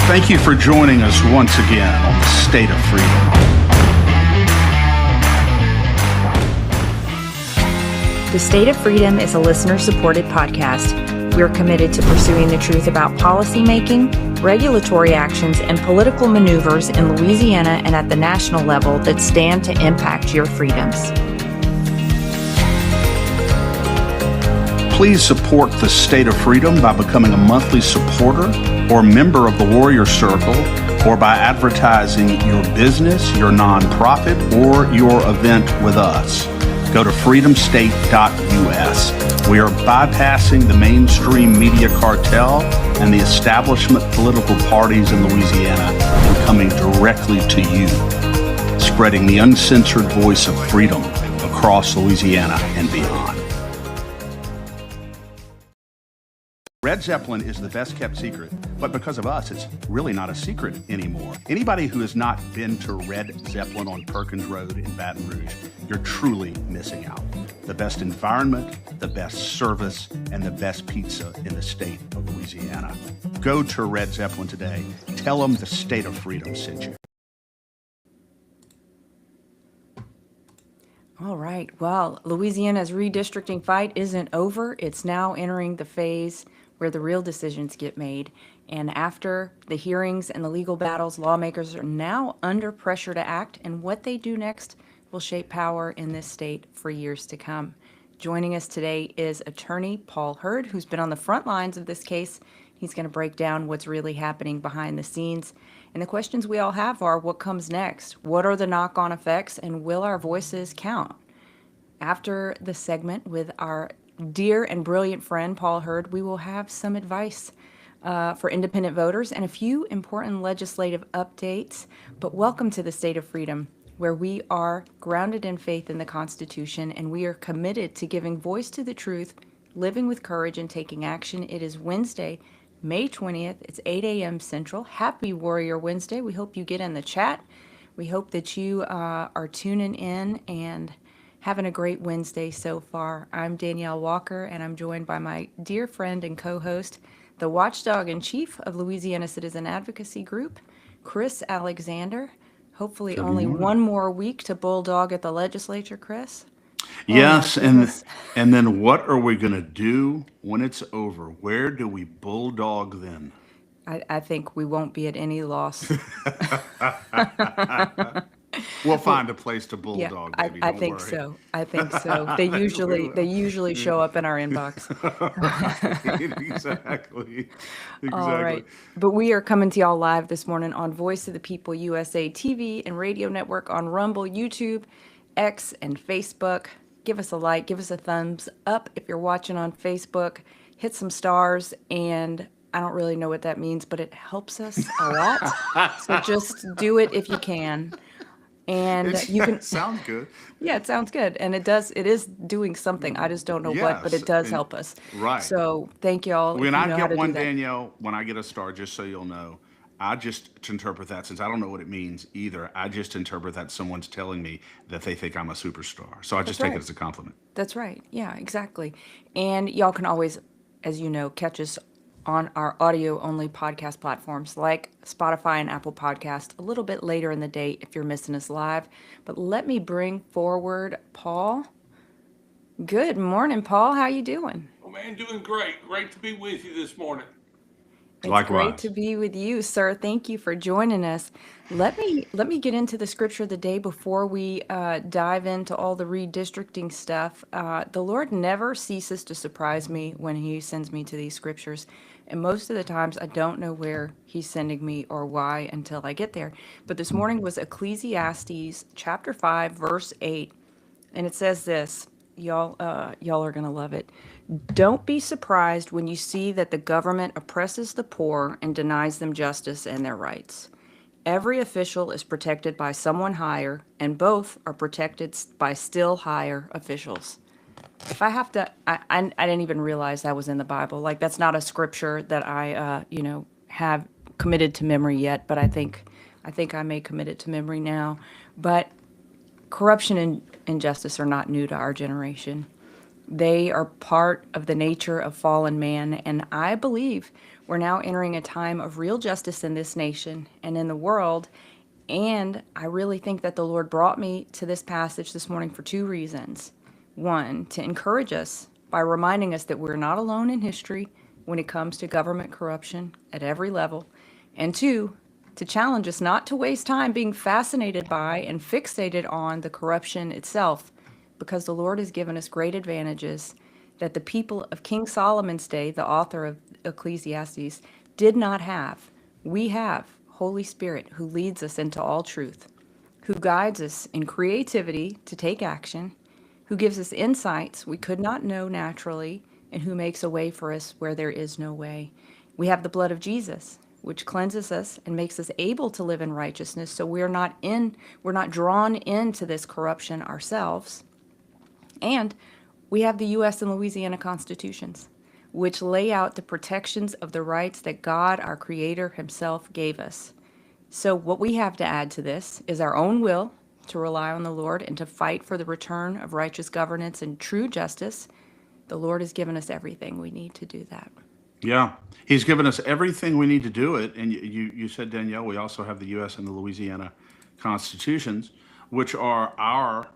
Thank you for joining us once again on the State of Freedom. The State of Freedom is a listener-supported podcast. We are committed to pursuing the truth about policymaking, regulatory actions, and political maneuvers in Louisiana and at the national level that stand to impact your freedoms. Please support the State of Freedom by becoming a monthly supporter or member of the Warrior Circle, or by advertising your business, your nonprofit, or your event with us. Go to freedomstate.us. We are bypassing the mainstream media cartel and the establishment political parties in Louisiana and coming directly to you, spreading the uncensored voice of freedom across Louisiana and beyond. Red Zeppelin is the best kept secret, but because of us, it's really not a secret anymore. Anybody who has not been to Red Zeppelin on Perkins Road in Baton Rouge, you're truly missing out. The best environment, the best service, and the best pizza in the state of Louisiana. Go to Red Zeppelin today. Tell them the State of Freedom sent you. All right. Well, Louisiana's redistricting fight isn't over. It's now entering the phase where the real decisions get made. And after the hearings and the legal battles, lawmakers are now under pressure to act, and what they do next will shape power in this state for years to come. Joining us today is attorney Paul Hurd, who's been on the front lines of this case. He's going to break down what's really happening behind the scenes. And the questions we all have are, what comes next? What are the knock-on effects, and will our voices count? After the segment with our dear and brilliant friend, Paul Hurd, we will have some advice for independent voters and a few important legislative updates. But welcome to the State of Freedom, where we are grounded in faith in the Constitution, and we are committed to giving voice to the truth, living with courage, and taking action. It is Wednesday, May 20th. It's 8 a.m. Central. Happy Warrior Wednesday. We hope you get in the chat. We hope that you are tuning in and having a great Wednesday so far. I'm Danielle Walker, and I'm joined by my dear friend and co-host, the watchdog in chief of Louisiana Citizen Advocacy Group, Chris Alexander. Hopefully only one more week to bulldog at the legislature, Chris. Yes, and then what are we going to do when it's over? Where do we bulldog then? I think we won't be at any loss. We'll find a place to bulldog, baby. I think worry. so. I think so. They usually show up in our inbox. Exactly. All right. But we are coming to y'all live this morning on Voice of the People USA TV and radio network on Rumble, YouTube, X, and Facebook. Give us a like, give us a thumbs up if you're watching on Facebook. Hit some stars, and I don't really know what that means, but it helps us a lot. So just do it if you can. And you can sound good. Yeah, it sounds good. And it is doing something. I just don't know what, but it does help us. Right. So thank y'all. When I get one, Danielle, when I get a star, just so you'll know, I just interpret that, since I don't know what it means either, I just interpret that someone's telling me that they think I'm a superstar. So I just take it as a compliment. That's right. Yeah, exactly. And y'all can always, as you know, catch us on our audio-only podcast platforms like Spotify and Apple Podcast a little bit later in the day if you're missing us live. But let me bring forward Paul. Good morning, Paul. How you doing? Oh, man, doing great. Great to be with you this morning. It's Likewise. great to be with you, sir. Thank you for joining us. Let me get into the scripture of the day before we dive into all the redistricting stuff. The Lord never ceases to surprise me when he sends me to these scriptures. And most of the times I don't know where he's sending me or why until I get there. But this morning was Ecclesiastes chapter 5, verse 8. And it says this, y'all are going to love it. Don't be surprised when you see that the government oppresses the poor and denies them justice and their rights. Every official is protected by someone higher, and both are protected by still higher officials. If I have to, I didn't even realize that was in the Bible. Like, that's not a scripture that I, have committed to memory yet, but I think I may commit it to memory now. But corruption and injustice are not new to our generation. They are part of the nature of fallen man, and I believe We're now entering a time of real justice in this nation and in the world. And I really think that the Lord brought me to this passage this morning for two reasons. One, to encourage us by reminding us that we're not alone in history when it comes to government corruption at every level. And two, to challenge us not to waste time being fascinated by and fixated on the corruption itself, because the Lord has given us great advantages that the people of King Solomon's day, the author of Ecclesiastes, did not have. We have Holy Spirit who leads us into all truth, who guides us in creativity to take action, who gives us insights we could not know naturally, and who makes a way for us where there is no way. We have the blood of Jesus, which cleanses us and makes us able to live in righteousness, so we're not drawn into this corruption ourselves. And we have the U.S. and Louisiana constitutions, which lay out the protections of the rights that God, our Creator Himself, gave us. So what we have to add to this is our own will to rely on the Lord and to fight for the return of righteous governance and true justice. The Lord has given us everything we need to do that. Yeah, he's given us everything we need to do it. And you said, Danielle, we also have the U.S. and the Louisiana constitutions, which are our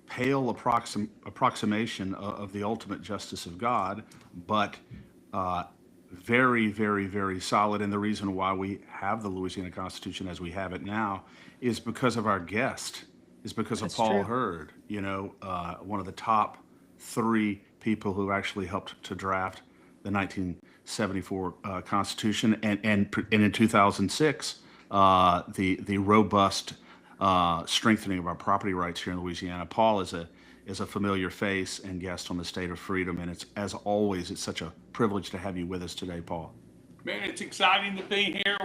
pale approximation of the ultimate justice of God, but very, very, very solid. And the reason why we have the Louisiana Constitution as we have it now is because of our guest, is because of That's Paul true. Hurd, one of the top three people who actually helped to draft the 1974 Constitution, and in 2006, the robust strengthening of our property rights here in Louisiana. Paul is a familiar face and guest on the State of Freedom, and it's, as always, it's such a privilege to have you with us today, Paul. Man, it's exciting to be here.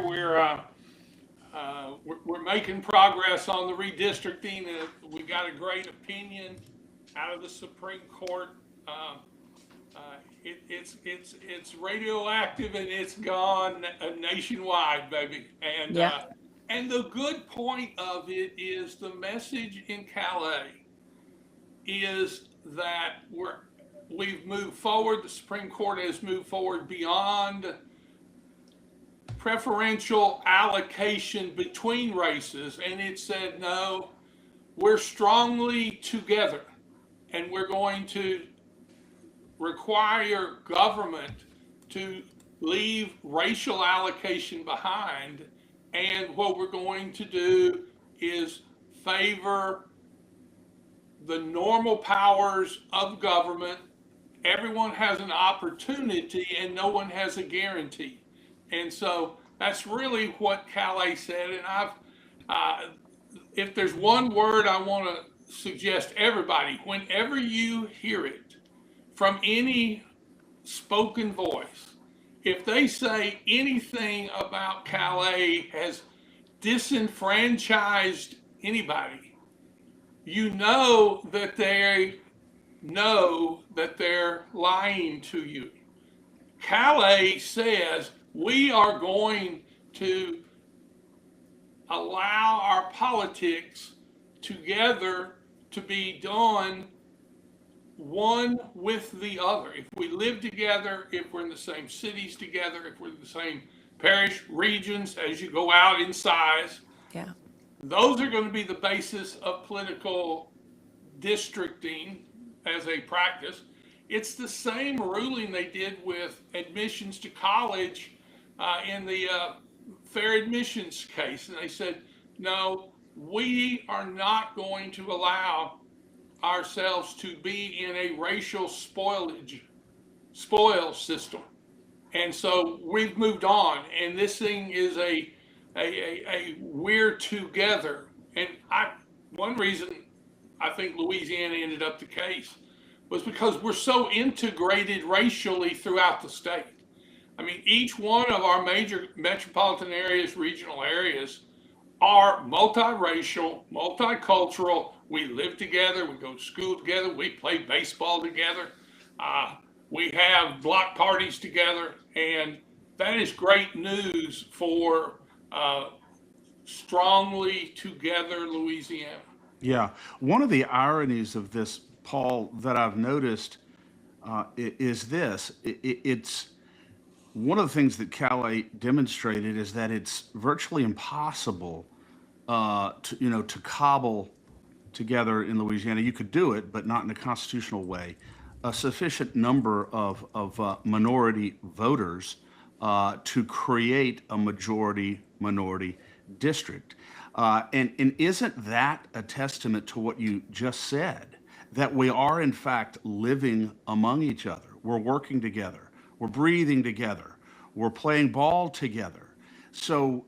We're making progress on the redistricting. We got a great opinion out of the Supreme Court. It's radioactive and it's gone nationwide, baby. Yeah. And the good point of it is the message in Calais is that we've moved forward. The Supreme Court has moved forward beyond preferential allocation between races, and it said, no, we're strongly together, and we're going to require government to leave racial allocation behind, and what we're going to do is favor the normal powers of government. Everyone has an opportunity and no one has a guarantee. And so that's really what Calais said. And if there's one word I want to suggest everybody, whenever you hear it from any spoken voice, if they say anything about Calais has disenfranchised anybody, you know that they're lying to you. Calais says we are going to allow our politics together to be done one with the other. If we live together, if we're in the same cities together, if we're in the same parish regions as you go out in size, Yeah. those are going to be the basis of political districting as a practice. It's the same ruling they did with admissions to college in the fair admissions case. And they said, no, we are not going to allow ourselves to be in a racial spoil system. And so we've moved on, and this thing is a we're together. And one reason I think Louisiana ended up the case was because we're so integrated racially throughout the state. I mean, each one of our major metropolitan areas, regional areas, are multiracial, multicultural. We live together, we go to school together, we play baseball together, we have block parties together, and that is great news for strongly together Louisiana. Yeah. One of the ironies of this, Paul, that I've noticed is this. It's one of the things that Calais demonstrated is that it's virtually impossible to cobble together in Louisiana. You could do it, but not in a constitutional way. A sufficient number of minority voters to create a majority minority district. And isn't that a testament to what you just said? That we are, in fact, living among each other. We're working together. We're breathing together. We're playing ball together. So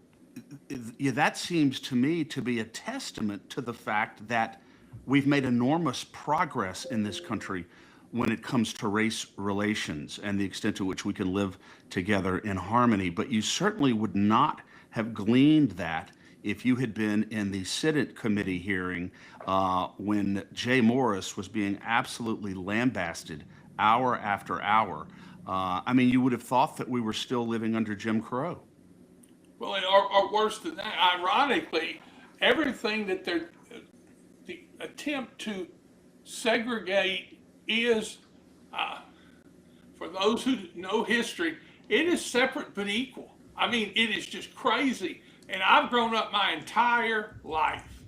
yeah, that seems to me to be a testament to the fact that we've made enormous progress in this country when it comes to race relations and the extent to which we can live together in harmony. But you certainly would not have gleaned that if you had been in the Senate committee hearing when Jay Morris was being absolutely lambasted hour after hour. I mean, you would have thought that we were still living under Jim Crow. Well, or worse than that, ironically, everything that the attempt to segregate is, for those who know history, it is separate but equal. I mean, it is just crazy. And I've grown up my entire life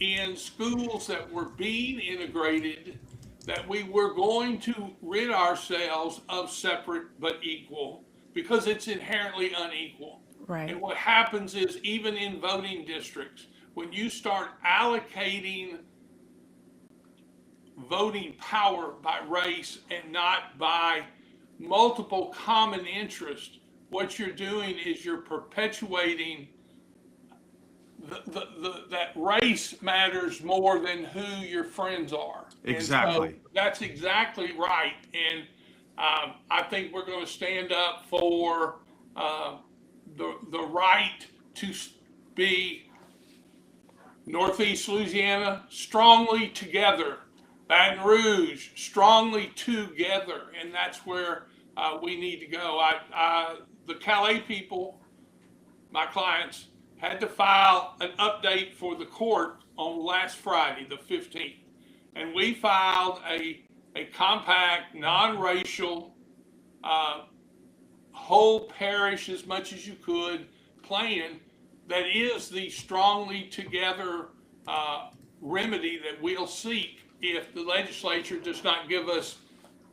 in schools that were being integrated, that we were going to rid ourselves of separate but equal because it's inherently unequal. Right. And what happens is, even in voting districts, when you start allocating voting power by race and not by multiple common interests, what you're doing is you're perpetuating that race matters more than who your friends are. Exactly. And so that's exactly right. And I think we're going to stand up for the right to be Northeast Louisiana strongly together, Baton Rouge strongly together, and that's where we need to go. The Calais people, my clients, had to file an update for the court on last Friday, the 15th, and we filed a compact, non-racial, whole parish as much as you could plan that is the strongly together remedy that we'll seek if the legislature does not give us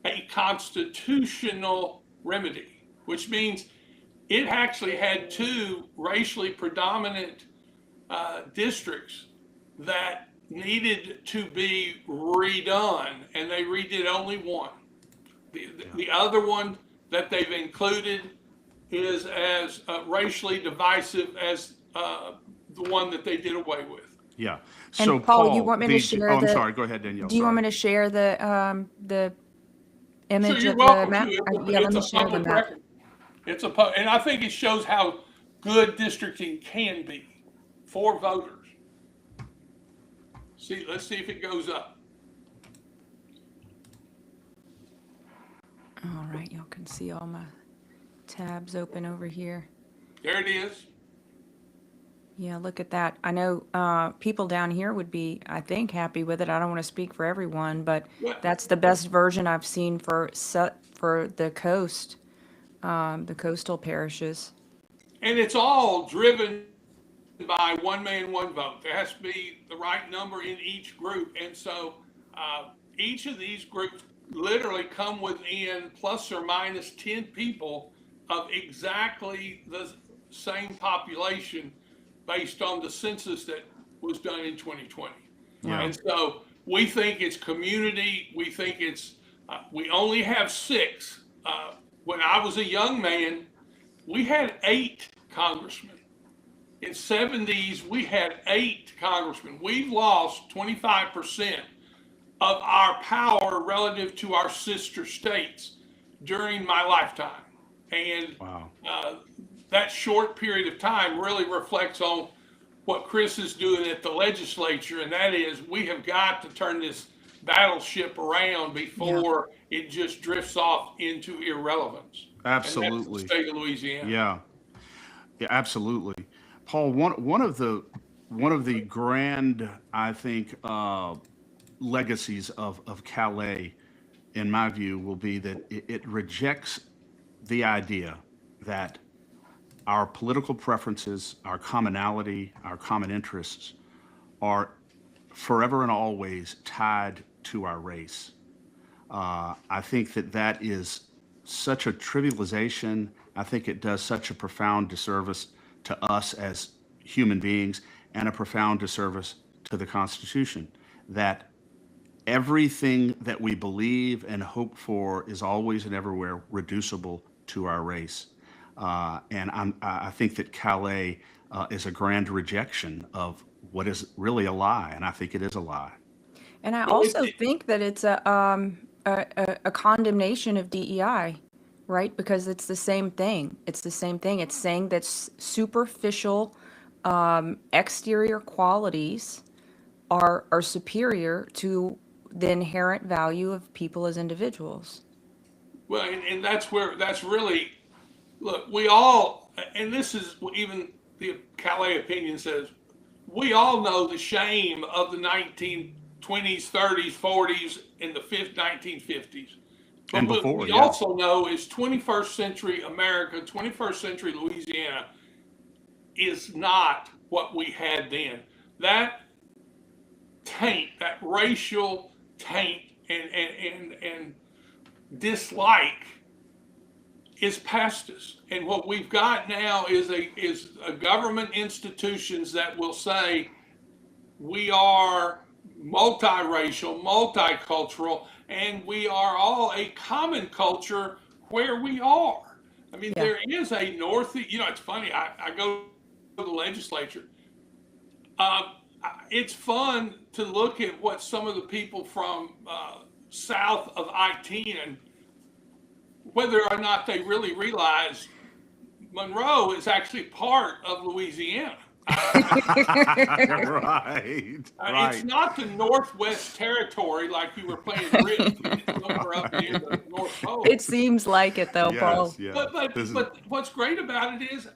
a constitutional remedy, which means it actually had two racially predominant districts that needed to be redone, and they redid only one. The other one that they've included is as racially divisive as the one that they did away with. Yeah. And So Paul, you want me to share I'm the? sorry. Go ahead, Danielle. Do you want Sorry. me to share the So image you're of the welcome map? to. Yeah, let It's me a share the public map. record. And I think it shows how good districting can be for voters. Let's see if it goes up. All right, y'all can see all my tabs open over here. There it is. Yeah, look at that. I know people down here would be, I think, happy with it. I don't want to speak for everyone, but Yeah. that's the best version I've seen for the coast, the coastal parishes. And it's all driven by one man, one vote. There has to be the right number in each group. And so each of these groups literally come within plus or minus 10 people of exactly the same population based on the census that was done in 2020. Yeah. And so we think it's community. We think it's, we only have 6. When I was a young man, we had 8 congressmen. In 70s, we had 8 congressmen. We've lost 25% of our power relative to our sister states during my lifetime. And Wow. that short period of time really reflects on what Chris is doing at the legislature, and that is we have got to turn this battleship around before it just drifts off into irrelevance. Absolutely. And that's the state of Louisiana. Yeah, absolutely. Paul, one of the grand, I think, legacies of Calais, in my view, will be that it rejects the idea that our political preferences, our commonality, our common interests are forever and always tied to our race. I think that that is such a trivialization. I think it does such a profound disservice to us as human beings and a profound disservice to the Constitution. That everything that we believe and hope for is always and everywhere reducible to our race. I think that Calais is a grand rejection of what is really a lie, and I think it is a lie. And I Well, also think that it's a condemnation of DEI, right? Because it's the same thing. It's the same thing. It's saying that superficial exterior qualities are superior to the inherent value of people as individuals. well, and that's really, look, we all, and this is even the Calais opinion says, we all know the shame of the 1920s, 30s, 40s, and the 1950s. But And what before, we yeah. also know is 21st century America, 21st century Louisiana is not what we had then. That taint, that racial taint and dislike is past us. And what we've got now is a government institutions that will say we are multiracial, multicultural, and we are all a common culture where we are. I mean, Yeah. there is a north, it's funny, I go to the legislature. It's fun to look at what some of the people from south of I-10, whether or not they really realize Monroe is actually part of Louisiana. Right, It's right. not the Northwest Territory like you were playing Risk, and it's somewhere up near the North Pole. It seems like it though, Paul. Yes, yes. But what's great about it is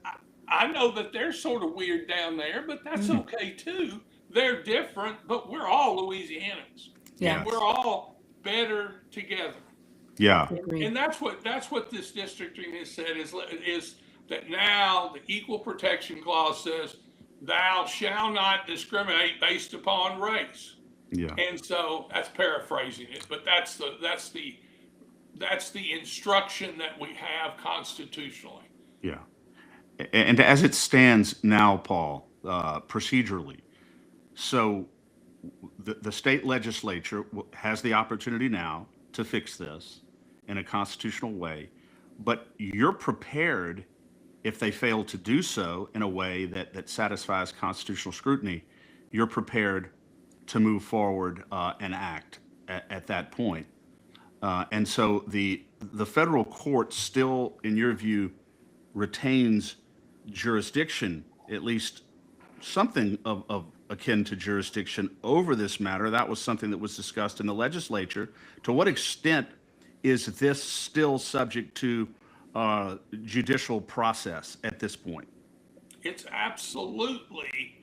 I know that they're sort of weird down there, but that's okay too. They're different, but we're all Louisianans, Yeah. and we're all better together. Yeah, Agreed. And that's what this districting has said is that now the Equal Protection Clause says, "Thou shall not discriminate based upon race." yeah. And so that's paraphrasing it, but that's the instruction that we have constitutionally. Yeah. And as it stands now, Paul, procedurally, so the state legislature has the opportunity now to fix this in a constitutional way, but you're prepared if they fail to do so in a way that satisfies constitutional scrutiny, you're prepared to move forward and act at that point. And so the federal court still, in your view, retains jurisdiction, at least something of akin to jurisdiction over this matter. That was something that was discussed in the legislature. To what extent is this still subject to judicial process at this point? It's absolutely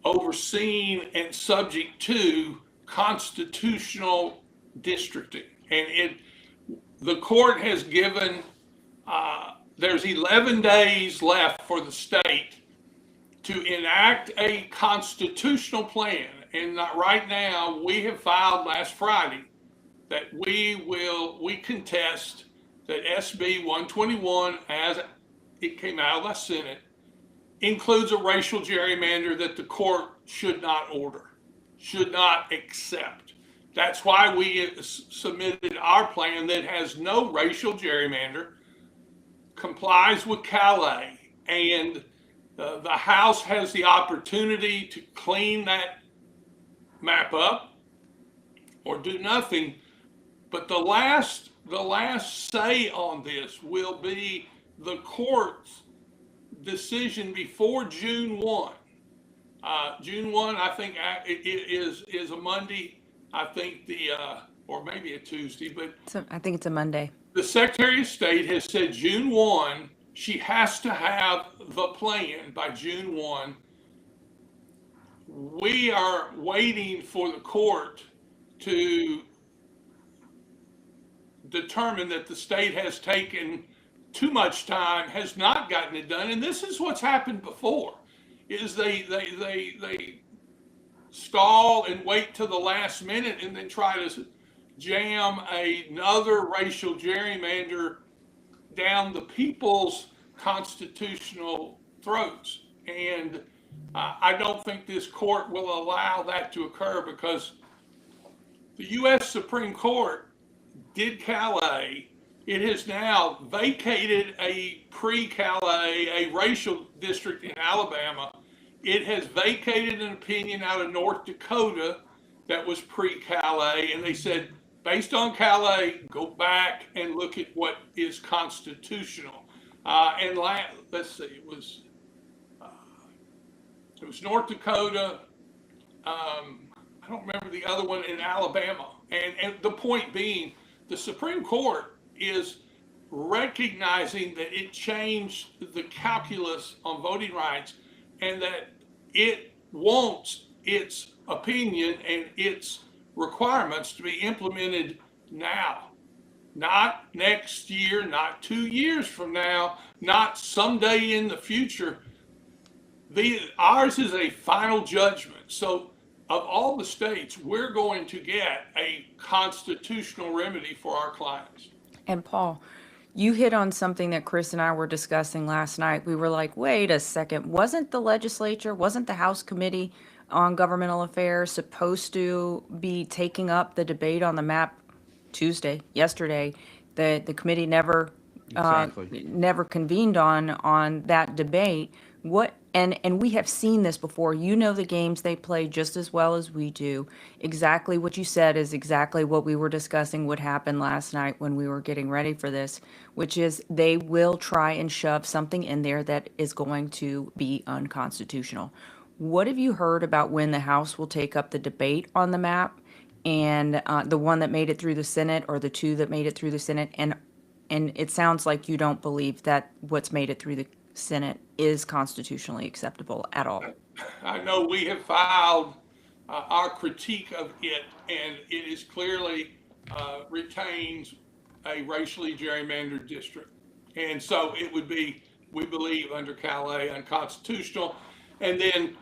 overseen and subject to constitutional districting. And the court has given, there's 11 days left for the state to enact a constitutional plan. And right now, we have filed last Friday that we contest that SB 121, as it came out of the Senate, includes a racial gerrymander that the court should not order, should not accept. That's why we submitted our plan that has no racial gerrymander, complies with Calais, and the House has the opportunity to clean that map up or do nothing. But the last say on this will be the court's decision before June 1. June 1, I think it is a Monday. I think or maybe a Tuesday, but I think it's a Monday. the Secretary of State has said June 1, she has to have the plan by June 1. We are waiting for the court to determined that the state has taken too much time, has not gotten it done. And this is what's happened before, is they stall and wait till the last minute and then try to jam another racial gerrymander down the people's constitutional throats. And I don't think this court will allow that to occur, because the U.S. Supreme Court did Calais. It has now vacated a pre-Calais, a racial district in Alabama. It has vacated an opinion out of North Dakota that was pre-Calais, and they said, based on Calais, go back and look at what is constitutional. And let's see, it was North Dakota. I don't remember the other one in Alabama. And the point being, the Supreme Court is recognizing that it changed the calculus on voting rights, and that it wants its opinion and its requirements to be implemented now, not next year, not 2 years from now, not someday in the future. Ours is a final judgment. So of all the states, we're going to get a constitutional remedy for our clients. And Paul, you hit on something that Chris and I were discussing last night. We were like, wait a second, wasn't the legislature, wasn't the House Committee on Governmental Affairs supposed to be taking up the debate on the map yesterday? The committee never never convened on that debate. And we have seen this before. You know the games they play just as well as we do. Exactly what you said is exactly what we were discussing would happen last night when we were getting ready for this, which is they will try and shove something in there that is going to be unconstitutional. What have you heard about when the House will take up the debate on the map, and the one that made it through the Senate, or the two that made it through the Senate? And it sounds like you don't believe that what's made it through the Senate is constitutionally acceptable at all. I know we have filed our critique of it, and it is clearly retains a racially gerrymandered district. And so it would be, we believe, under Calais, unconstitutional. And then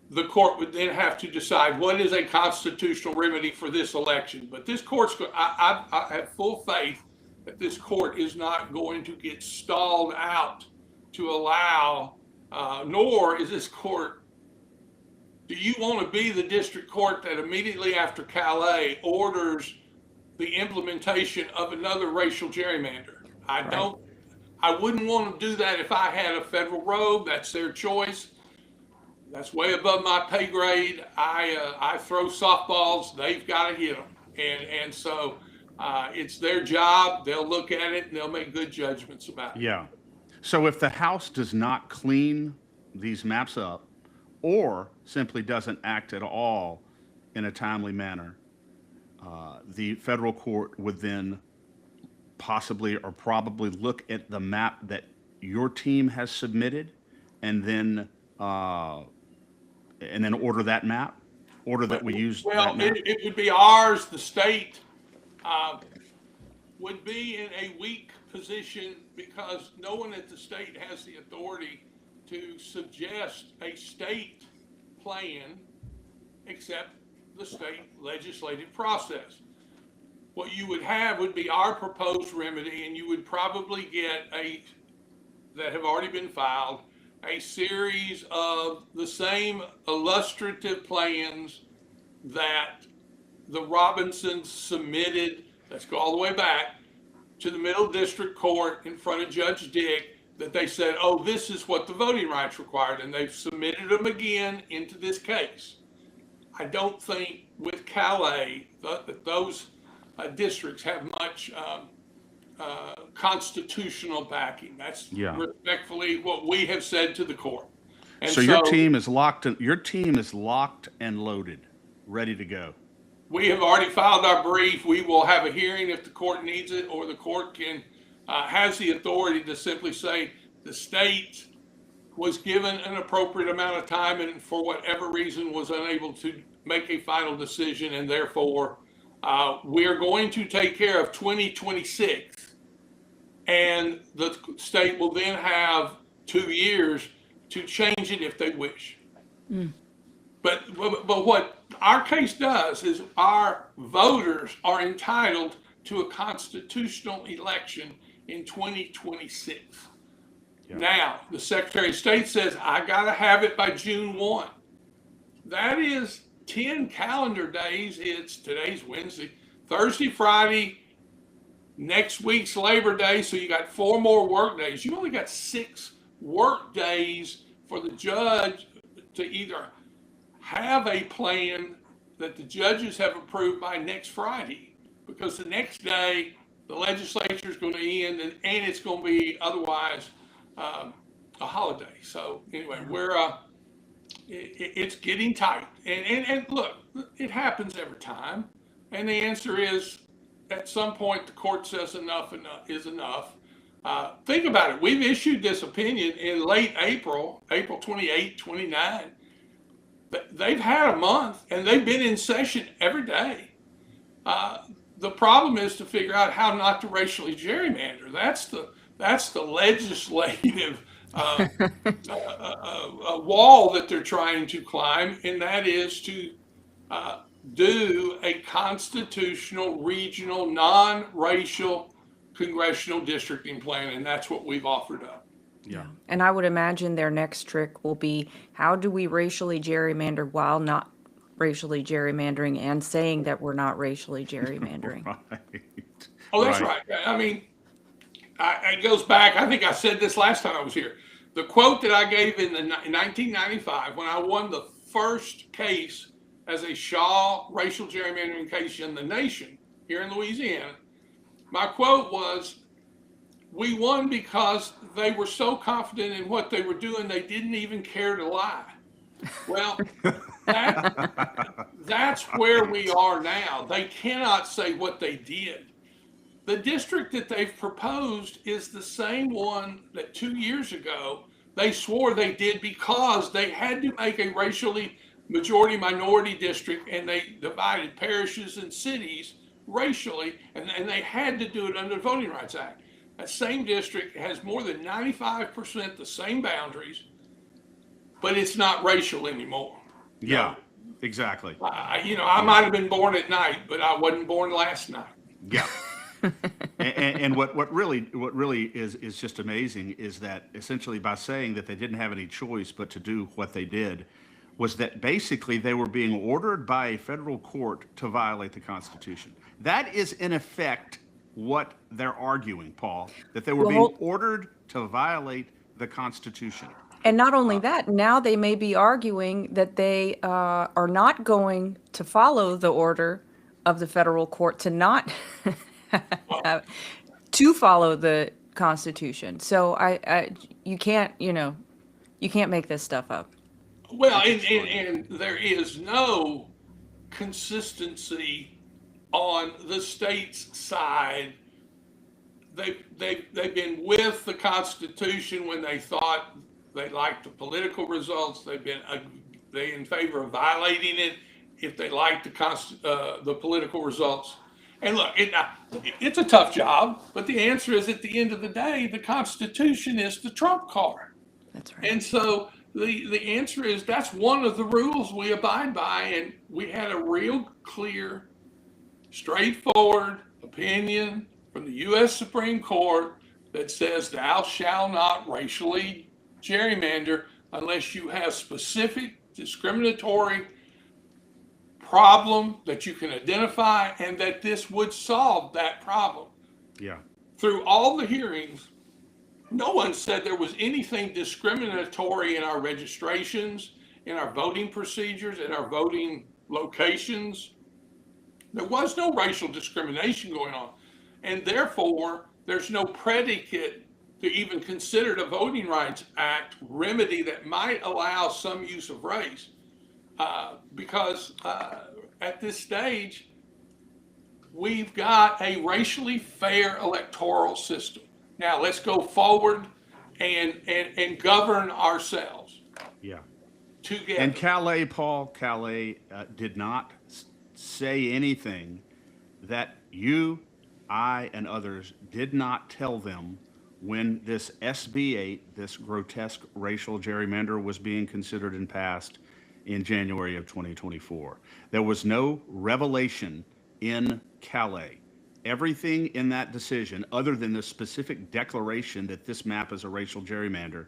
the court would then have to decide what is a constitutional remedy for this election. But this court's, I have full faith that this court is not going to get stalled out to allow, nor is this court, do you want to be the district court that immediately after Calais orders the implementation of another racial gerrymander? I wouldn't want to do that if I had a federal robe. That's their choice. That's way above my pay grade. I throw softballs, they've got to hit them. And so it's their job. They'll look at it and they'll make good judgments about it. Yeah. So if the House does not clean these maps up, or simply doesn't act at all in a timely manner, the federal court would then possibly or probably look at the map that your team has submitted, and then order that map, order that we use that map. It would be ours. The state would be in a weak position, because no one at the state has the authority to suggest a state plan except the state legislative process. What you would have would be our proposed remedy, and you would probably get that have already been filed, a series of the same illustrative plans that the Robinsons submitted. Let's go all the way back to the Middle District Court in front of Judge Dick, that they said, oh, this is what the voting rights required, and they've submitted them again into this case. I don't think with Calais that those districts have much constitutional backing. That's respectfully what we have said to the court. And so your team is locked and loaded, ready to go. We have already filed our brief. We will have a hearing if the court needs it, or the court has the authority to simply say the state was given an appropriate amount of time and for whatever reason was unable to make a final decision, and therefore We're going to take care of 2026, and the state will then have 2 years to change it if they wish. But what our case does is our voters are entitled to a constitutional election in 2026. Yeah. Now, the Secretary of State says, I got to have it by June 1. That is 10 calendar days. Today's Wednesday, Thursday, Friday, next week's Labor Day. So you got 4 more work days. You only got 6 work days for the judge to either have a plan that the judges have approved by next Friday, because the next day the legislature is going to end, and it's going to be otherwise a holiday. So anyway, it's getting tight, and look, it happens every time, and the answer is at some point the court says enough is enough. Think about it. We've issued this opinion in late April 28, 29. They've had a month, and they've been in session every day. The problem is to figure out how not to racially gerrymander. That's the legislative wall that they're trying to climb, and that is to do a constitutional, regional, non-racial congressional districting plan, and that's what we've offered up. Yeah. And I would imagine their next trick will be, how do we racially gerrymander while not racially gerrymandering and saying that we're not racially gerrymandering? Right. Oh, that's right. I mean, it goes back, I think I said this last time I was here. The quote that I gave in 1995, when I won the first case as a Shaw racial gerrymandering case in the nation here in Louisiana, my quote was, we won because they were so confident in what they were doing, they didn't even care to lie. Well, that's where we are now. They cannot say what they did. The district that they've proposed is the same one that 2 years ago they swore they did because they had to make a racially majority minority district, and they divided parishes and cities racially, and they had to do it under the Voting Rights Act. That same district has more than 95% the same boundaries, but it's not racial anymore. Yeah, exactly. I might have been born at night, but I wasn't born last night. Yeah. and what really is just amazing is that essentially by saying that they didn't have any choice but to do what they did, was that basically they were being ordered by a federal court to violate the Constitution. That is in effect what they're arguing, Paul, that they were being ordered to violate the Constitution. And not only that, now they may be arguing that they are not going to follow the order of the federal court to not to follow the Constitution. So you can't make this stuff up. Well, and there is no consistency on the state's side. They've been with the Constitution when they thought they liked the political results. They in favor of violating it if they liked the political results. And look, it's a tough job, but the answer is, at the end of the day, the Constitution is the trump card. That's right. And so the answer is, that's one of the rules we abide by, and we had a real clear, straightforward opinion from the U.S. Supreme Court that says thou shalt not racially gerrymander unless you have specific discriminatory problem that you can identify, and that this would solve that problem. Yeah. Through all the hearings, no one said there was anything discriminatory in our registrations, in our voting procedures, in our voting locations. There was no racial discrimination going on. And therefore, there's no predicate to even consider the Voting Rights Act remedy that might allow some use of race. Because at this stage, we've got a racially fair electoral system. Now let's go forward and govern ourselves. Yeah. Together. And Calais, Paul, did not say anything that you, I, and others did not tell them when this SB 8, this grotesque racial gerrymander, was being considered and passed in January of 2024. There was no revelation in Calais. Everything in that decision, other than the specific declaration that this map is a racial gerrymander,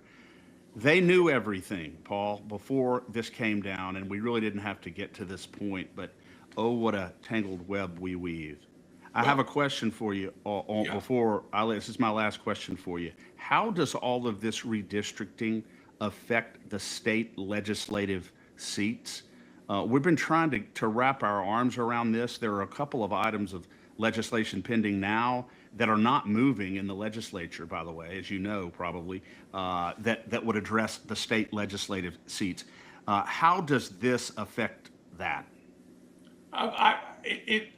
they knew everything, Paul, before this came down, and we really didn't have to get to this point, but oh, what a tangled web we weave. I have a question for you before this is my last question for you. How does all of this redistricting affect the state legislative seats? We've been trying to wrap our arms around this. There are a couple of items of legislation pending now that are not moving in the legislature, by the way, as you know, probably, that would address the state legislative seats. How does this affect that? It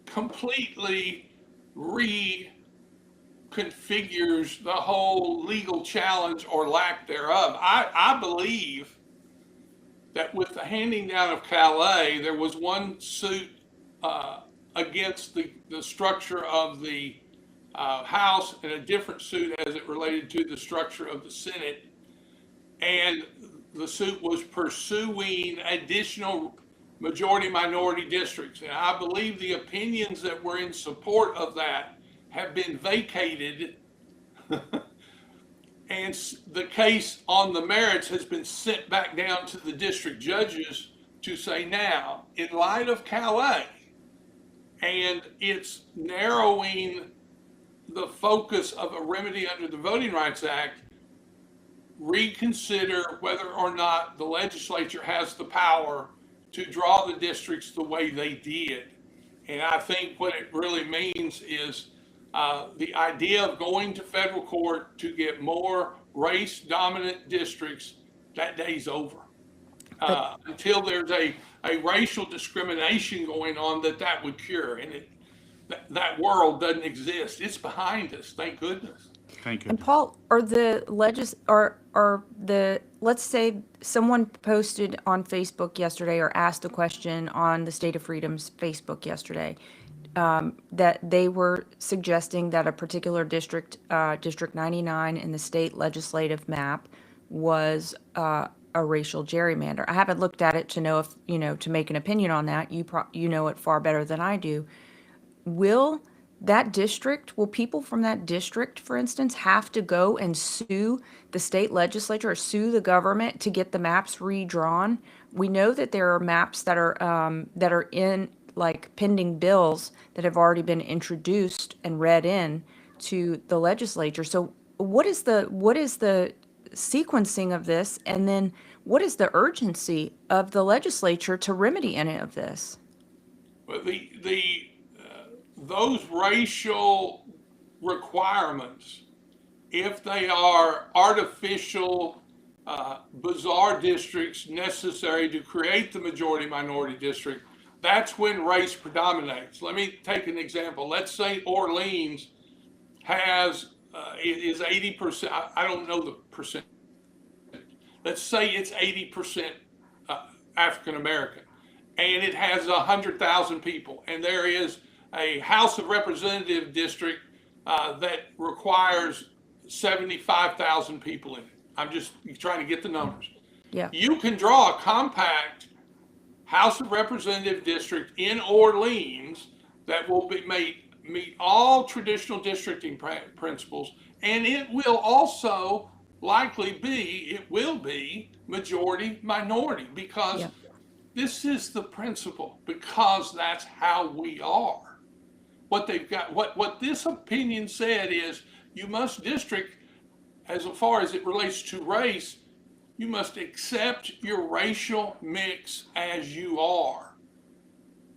completely reconfigures the whole legal challenge or lack thereof. I believe that with the handing down of Calais, there was one suit against the structure of the House and a different suit as it related to the structure of the Senate. And the suit was pursuing additional majority minority districts. And I believe the opinions that were in support of that have been vacated. And the case on the merits has been sent back down to the district judges to say, now, in light of Calais, and it's narrowing the focus of a remedy under the Voting Rights Act, reconsider whether or not the legislature has the power to draw the districts the way they did. And I think what it really means is the idea of going to federal court to get more race dominant districts, that day's over. Until there's a racial discrimination going on that would cure. And that world doesn't exist. It's behind us, thank goodness. Thank you. And Paul, let's say someone posted on Facebook yesterday or asked a question on the State of Freedom's Facebook yesterday, that they were suggesting that a particular district, District 99 in the state legislative map, was a racial gerrymander. I haven't looked at it to know if, to make an opinion on that. You know it far better than I do. Will people from that district, for instance, have to go and sue the state legislature or sue the government to get the maps redrawn? We know that there are maps that are in like pending bills that have already been introduced and read in to the legislature. So what is the sequencing of this, and then what is the urgency of the legislature to remedy any of this? Well, those racial requirements, if they are artificial, bizarre districts necessary to create the majority minority district, that's when race predominates. Let me take an example. Let's say Orleans is 80%, I don't know the percent. Let's say it's 80% African American, and it has 100,000 people, and there is a House of Representative district that requires 75,000 people in it. I'm just trying to get the numbers. Yeah. You can draw a compact House of Representative district in Orleans that will meet all traditional districting principles, and it will also likely be majority minority, because this is the principle, because that's how we are. What they've got, what this opinion said is, you must district, as far as it relates to race, you must accept your racial mix as you are.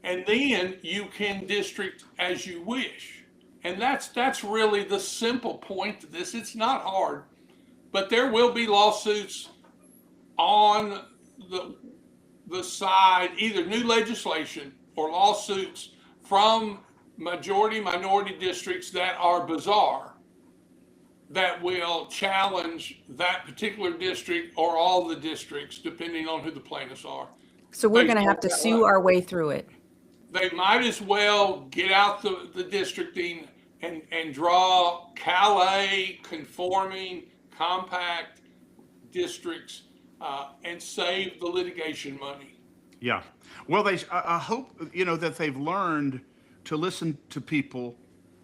And then you can district as you wish. And that's really the simple point to this. It's not hard, but there will be lawsuits on the side, either new legislation or lawsuits from majority minority districts that are bizarre, that will challenge that particular district or all the districts, depending on who the plaintiffs are. So we're going to have to sue our way through it. they might as well get out the districting and draw Calais conforming compact districts and save the litigation money. Yeah. Well, I hope, that they've learned to listen to people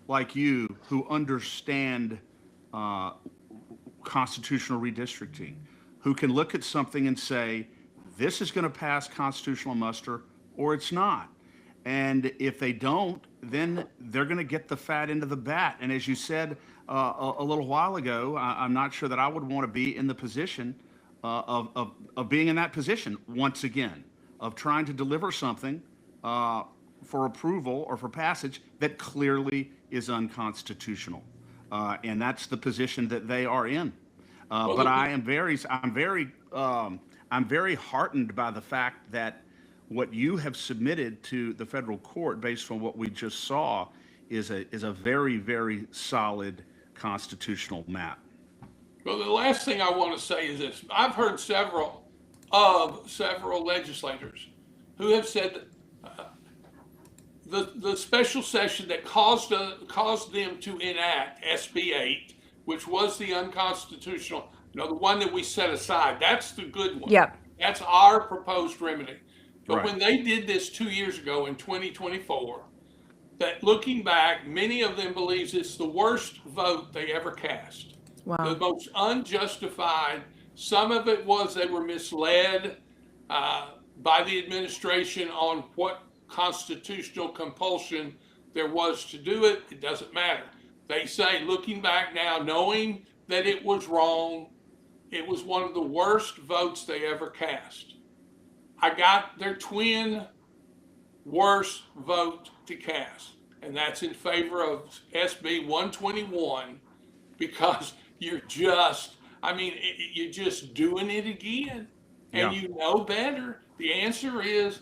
like you who understand uh, constitutional redistricting, who can look at something and say, this is going to pass constitutional muster or it's not. And if they don't, then they're going to get the fat end of the bat. And as you said a little while ago, I'm not sure that I would want to be in the position of being in that position once again, of trying to deliver something for approval or for passage that clearly is unconstitutional. And that's the position that they are in. But I'm very heartened by the fact that what you have submitted to the federal court, based on what we just saw, is a very, very solid constitutional map. Well, the last thing I want to say is this. I've heard several legislators who have said the special session that caused them to enact SB 8, which was the unconstitutional, the one that we set aside, that's the good one. Yep. That's our proposed remedy. But Right. when they did this 2 years ago in 2024, that looking back, many of them believes it's the worst vote they ever cast. Wow. The most unjustified. Some of it was they were misled by the administration on what constitutional compulsion there was to do it. It doesn't matter. They say, looking back now, knowing that it was wrong, it was one of the worst votes they ever cast. I got their twin worst vote to cast, and that's in favor of SB 121, because you're just doing it again, and Yeah. you know better. The answer is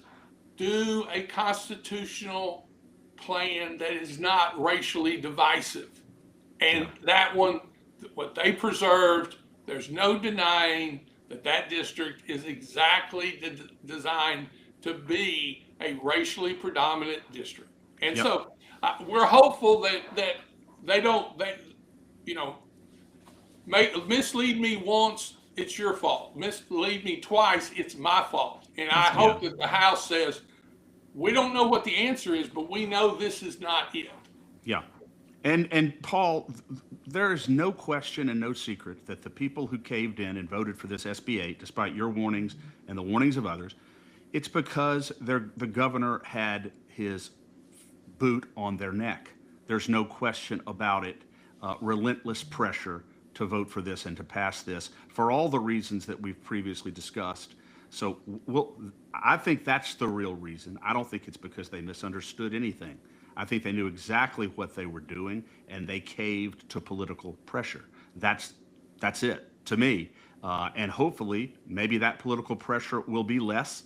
do a constitutional plan that is not racially divisive. And that one, what they preserved, there's no denying that district is exactly designed to be a racially predominant district. And Yep. so we're hopeful that they don't, mislead me once, it's your fault. Mislead me twice, it's my fault. And I hope that the House says, we don't know what the answer is, but we know this is not it. Yeah. And Paul, there is no question and no secret that the people who caved in and voted for this SB 8, despite your warnings and the warnings of others, it's because the governor had his boot on their neck. There's no question about it. Relentless pressure to vote for this and to pass this for all the reasons that we've previously discussed. So I think that's the real reason. I don't think it's because they misunderstood anything. I think they knew exactly what they were doing, and they caved to political pressure. That's it to me. And hopefully, maybe that political pressure will be less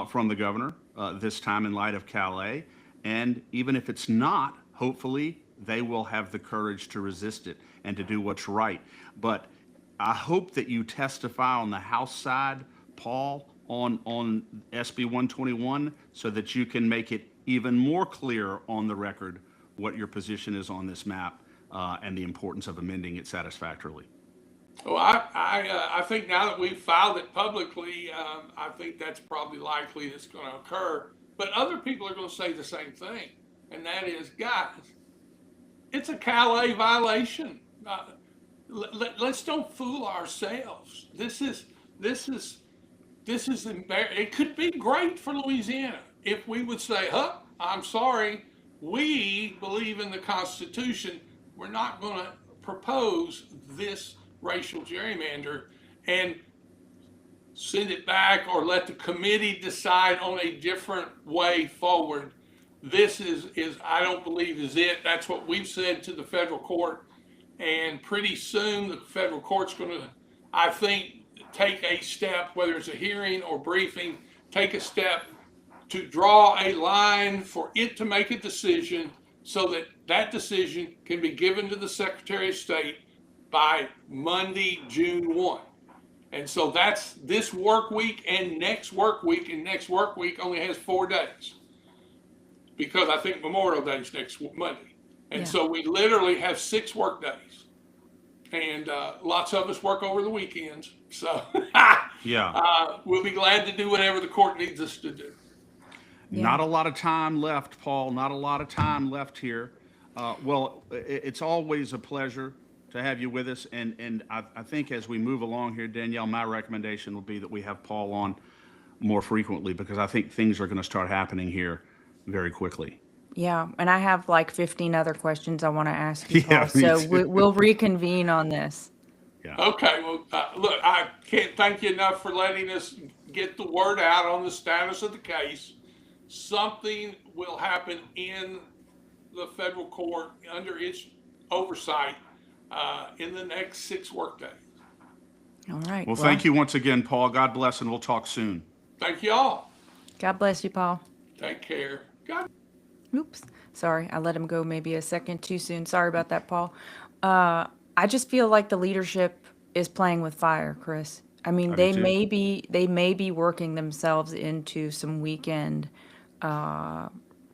from the governor this time in light of Calais. And even if it's not, hopefully they will have the courage to resist it and to do what's right. But I hope that you testify on the House side, Paul, on SB 121, so that you can make it even more clear on the record what your position is on this map and the importance of amending it satisfactorily. Well, I think now that we've filed it publicly, I think that's probably likely it's going to occur. But other people are going to say the same thing, and that is, guys, it's a Calais violation. Let's don't fool ourselves. This is it could be great for Louisiana if we would say, I'm sorry, we believe in the Constitution. We're not going to propose this racial gerrymander and send it back or let the committee decide on a different way forward. This is I don't believe is it. That's what we've said to the federal court. And pretty soon the federal court's going to, I think, take a step, whether it's a hearing or briefing, take a step to draw a line for it to make a decision so that decision can be given to the Secretary of State by Monday, June 1. And so that's this work week and next work week, and next work week only has 4 days. because I think Memorial Day is next Monday. And Yeah. so we literally have 6 work days. And lots of us work over the weekends. So Yeah. we'll be glad to do whatever the court needs us to do. Yeah. Not a lot of time left, Paul. Not a lot of time left here. Well, it's always a pleasure to have you with us. And I think as we move along here, Danielle, my recommendation will be that we have Paul on more frequently because I think things are going to start happening here very quickly. Yeah. And I have like 15 other questions I want to ask you, Yeah, Paul. me So too. we'll reconvene on this. Yeah. Okay, well, look, I can't thank you enough for letting us get the word out on the status of the case. Something will happen in the federal court under its oversight in the next 6 work days. All right. Well, thank you once again, Paul. God bless, and we'll talk soon. Thank you all. God bless you, Paul. Take care. God. Oops. Sorry, I let him go maybe a second too soon. Sorry about that, Paul. I just feel like the leadership is playing with fire, Chris. I mean, I do they may be working themselves into some weekend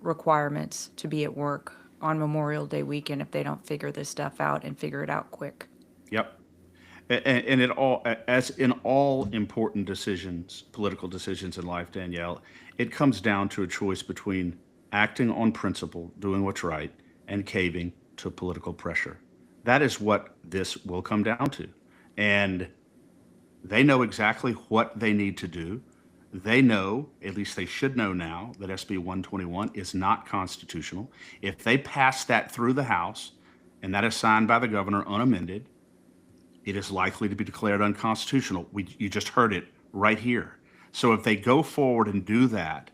requirements to be at work on Memorial Day weekend if they don't figure this stuff out and figure it out quick. Yep. And it all, as in all important decisions, political decisions in life, Danielle, it comes down to a choice between acting on principle, doing what's right, and caving to political pressure. That is what this will come down to. And they know exactly what they need to do. They know, at least they should know now, that SB 121 is not constitutional. If they pass that through the House, and that is signed by the governor unamended, it is likely to be declared unconstitutional. You just heard it right here. So if they go forward and do that,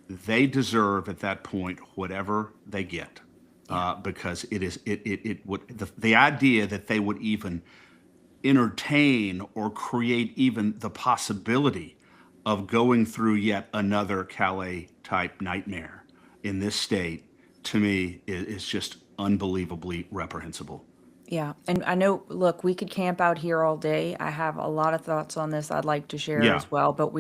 they deserve at that point whatever they get, because it would the idea that they would even entertain or create even the possibility of going through yet another Calais type nightmare in this state, to me, is just unbelievably reprehensible. Yeah, and I know, look, we could camp out here all day. I have a lot of thoughts on this I'd like to share Yeah. as well, but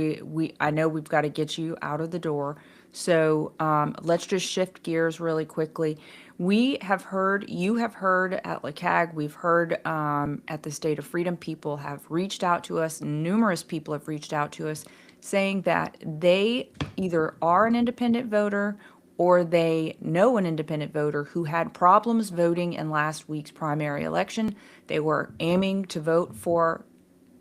I know we've got to get you out of the door. So let's just shift gears really quickly. You have heard at LeCag, we've heard at the State of Freedom, people have reached out to us, numerous people have reached out to us saying that they either are an independent voter or they know an independent voter who had problems voting in last week's primary election. They were aiming to vote for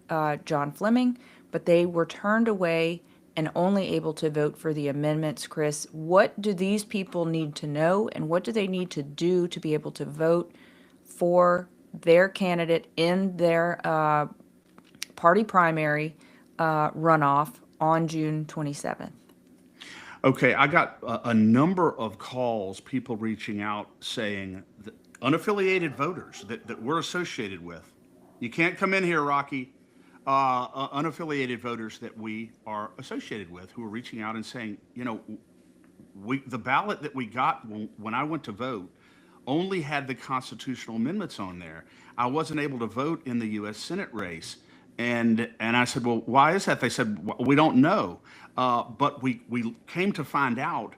John Fleming, but they were turned away and only able to vote for the amendments. Chris, what do these people need to know, and what do they need to do to be able to vote for their candidate in their party primary runoff on June 27th? Okay, I got a number of calls, people reaching out saying that unaffiliated voters that we're associated with. You can't come in here, Rocky. Unaffiliated voters that we are associated with who are reaching out and saying, the ballot that we got when I went to vote only had the constitutional amendments on there. I wasn't able to vote in the U.S. Senate race. And I said, well, why is that? They said, we don't know. But we came to find out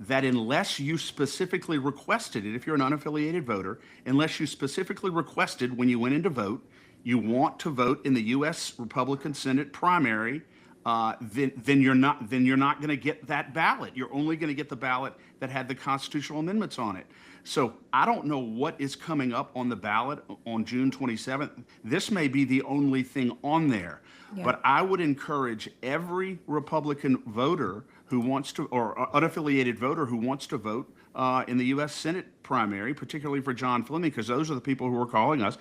that unless you specifically requested it, if you're an unaffiliated voter, unless you specifically requested when you went in to vote, you want to vote in the U.S. Republican Senate primary, then you're not going to get that ballot. You're only going to get the ballot that had the constitutional amendments on it. So I don't know what is coming up on the ballot on June 27th. This may be the only thing on there. Yeah. But I would encourage every Republican voter who wants to, or unaffiliated voter who wants to vote in the U.S. Senate primary, particularly for John Fleming, because those are the people who are calling us,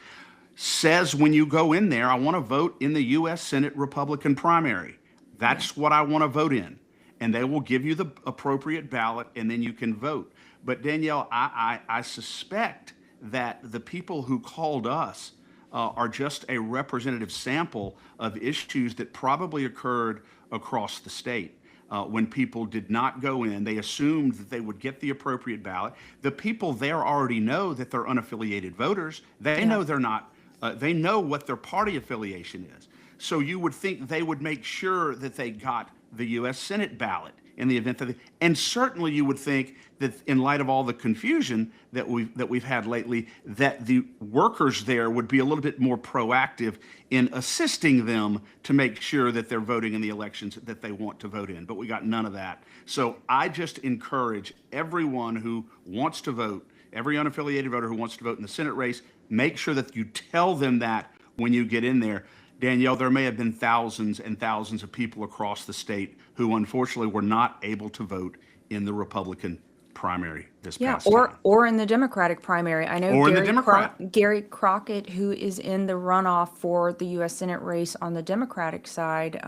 says when you go in there, I want to vote in the U.S. Senate Republican primary. That's what I want to vote in. And they will give you the appropriate ballot, and then you can vote. But Danielle, I suspect that the people who called us are just a representative sample of issues that probably occurred across the state. When people did not go in, they assumed that they would get the appropriate ballot. The people there already know that they're unaffiliated voters. They know they're not. They know what their party affiliation is. So you would think they would make sure that they got the U.S. Senate ballot in the event that and certainly you would think that in light of all the confusion that we've had lately, that the workers there would be a little bit more proactive in assisting them to make sure that they're voting in the elections that they want to vote in. But we got none of that. So I just encourage everyone who wants to vote, every unaffiliated voter who wants to vote in the Senate race, make sure that you tell them that when you get in there. Danielle, there may have been thousands and thousands of people across the state who unfortunately were not able to vote in the Republican primary this past time. Or in the Democratic primary. I know Or in the Democrat. Gary Crockett, who is in the runoff for the U.S. Senate race on the Democratic side,